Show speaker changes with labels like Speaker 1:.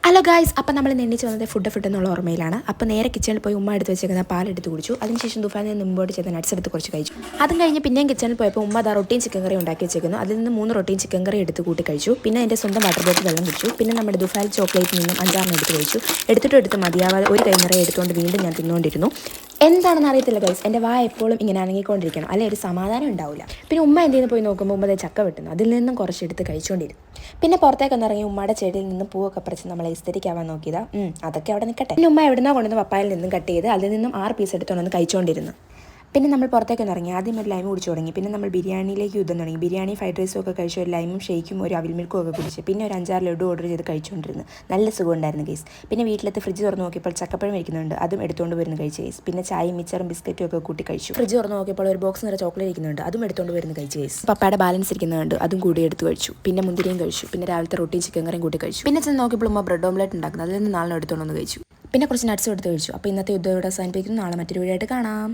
Speaker 1: Hello guys, അപ്പം നമ്മൾ എണ്ണിച്ച് വന്നത് ഫുഡ് എന്നുള്ള ഓർമ്മയിലാണ്. അപ്പോൾ നേരെ കിച്ചണിൽ പോയി ഉമ്മ എടുത്ത് വെച്ചേക്കുന്ന പാലെടുത്ത് കുടിച്ചു. അതിനുശേഷം ദുഫാനിൽ നിന്ന് മുമ്പോട്ട് ചെയ്ത നട്ട്സ് എടുത്ത് കുറച്ച് കഴിച്ചു. അതും കഴിഞ്ഞ് പിന്നെയും കിച്ചണിൽ പോയപ്പോൾ ഉമ്മ അതാ റൊട്ടീൻ ചിക്കൻ കറി ഉണ്ടാക്കി വെച്ചേക്കുന്നു. അതിൽ നിന്ന് 3 റൊട്ടീൻ ചിക്കൻ കറി എടുത്ത് കൂട്ടി കഴിച്ചു. പിന്നെ എൻ്റെ സ്വന്തം വാട്ടർ ബോട്ടിൽ വെള്ളം കുടിച്ചു. പിന്നെ നമ്മുടെ ദുഫാൽ ചോക്ലേറ്റിൽ നിന്നും 5-6 എടുത്ത് കഴിച്ചു. എടുത്തിട്ട് മതിയാവാതെ ഒരു കൈ നിറയെ എടുത്തുകൊണ്ട് വീണ്ടും ഞാൻ തിന്നുകൊണ്ടിരുന്നു. എന്താണെന്ന് അറിയത്തില്ല ഗൈസ്, എൻ്റെ വായ എപ്പോഴും ഇങ്ങനെ അനങ്ങിക്കൊണ്ടിരിക്കണം, അല്ലെങ്കിൽ ഒരു സമാധാനം ഉണ്ടാവില്ല. പിന്നെ ഉമ്മ എന്തെങ്കിലും പോയി നോക്കുമ്പോൾ ഉമ്മ ചക്ക വെട്ടുന്നു. അതിൽ നിന്നും കുറച്ചെടുത്ത് കഴിച്ചുകൊണ്ടിരുന്നു. പിന്നെ പുറത്തേക്കൊന്ന് ഇറങ്ങി ഉമ്മയുടെ ചെടിയിൽ നിന്ന് പൂവൊക്കെ പറിച്ച് നമ്മളെ എസ്തറ്റിക്കാവാൻ നോക്കിയതാ. അതൊക്കെ അവിടെ നിൽക്കട്ടെ. പിന്നെ ഉമ്മ എവിടുന്നോ കൊണ്ടുവന്ന് പപ്പായിൽ നിന്നും കട്ട് ചെയ്ത് അതിൽ നിന്നും 6 പീസ് എടുത്തുകൊണ്ടൊന്ന് കഴിച്ചുകൊണ്ടിരുന്നു. പിന്നെ നമ്മൾ പുറത്തേക്കൊന്ന് ഇറങ്ങി. ആദ്യം ഒരു ലൈം കുടിച്ചു തുടങ്ങി. പിന്നെ നമ്മൾ ബിരിയാണിയിലേക്ക് യുദ്ധം തുടങ്ങി. ബിരിയാണി ഫ്രൈഡ് റൈസും ഒക്കെ കഴിച്ചു, ഒരു ലൈമും ഷേക്കും ഒരു അവിൽ മിൽക്കും ഒക്കെ കുടിച്ച്. പിന്നെ ഒരു 5-6 ലഡു ഓർഡർ ചെയ്ത് കഴിച്ചുകൊണ്ടിരുന്നു. നല്ല സുഖമുണ്ടായിരുന്നു ഗൈസ്. പിന്നെ വീട്ടിലത്തെ ഫ്രിഡ്ജ് തുറന്ന് നോക്കിയപ്പോൾ ചക്കപ്പഴം ഇരിക്കുന്നുണ്ട്, അതും എടുത്തുകൊണ്ട് വരുന്ന കഴിച്ചു ഗൈസ്. പിന്നെ ചായയും മിച്ചറും ബിസ്ക്കറ്റും ഒക്കെ കൂട്ടി കഴിച്ചു. ഫ്രിഡ്ജ് തുറന്ന് നോക്കിയപ്പോൾ ഒരു ബോക്സ് നിറയെ ചോക്ലേറ്റ് ഇരിക്കുന്നുണ്ട്, അതും എടുത്തുകൊണ്ട് വരുന്ന കഴിച്ചു ഗൈസ്. പപ്പയുടെ ബാലൻസ് ഇരിക്കുന്നുണ്ട്, അതും കൂടി എടുത്ത് കഴിച്ചു. പിന്നെ മുന്തിരിയും കഴിച്ചു. പിന്നെ രാവിലത്തെ റൊട്ടി ചിക്കൻ കറിയും കൂട്ടി കഴിച്ചു. പിന്നെ ചെന്ന് നോക്കിയപ്പോൾ ഉമ്മ ബ്രെഡ് ഓംലെറ്റ് ഉണ്ടാക്കുന്നത്, അതിൽ നിന്ന് 4 എടുത്തുകൊണ്ടൊന്ന് കഴിച്ചു. പിന്നെ കുറച്ച് നട്ട്സും എടുത്ത് കഴിച്ചു. അപ്പോൾ ഇന്നത്തെ യുദ്ധം ഇവിടെ അവസാനിപ്പിക്കുന്നു. നാളെ മറ്റൊരു വീഡിയോ ആയിട്ട് കാണാം.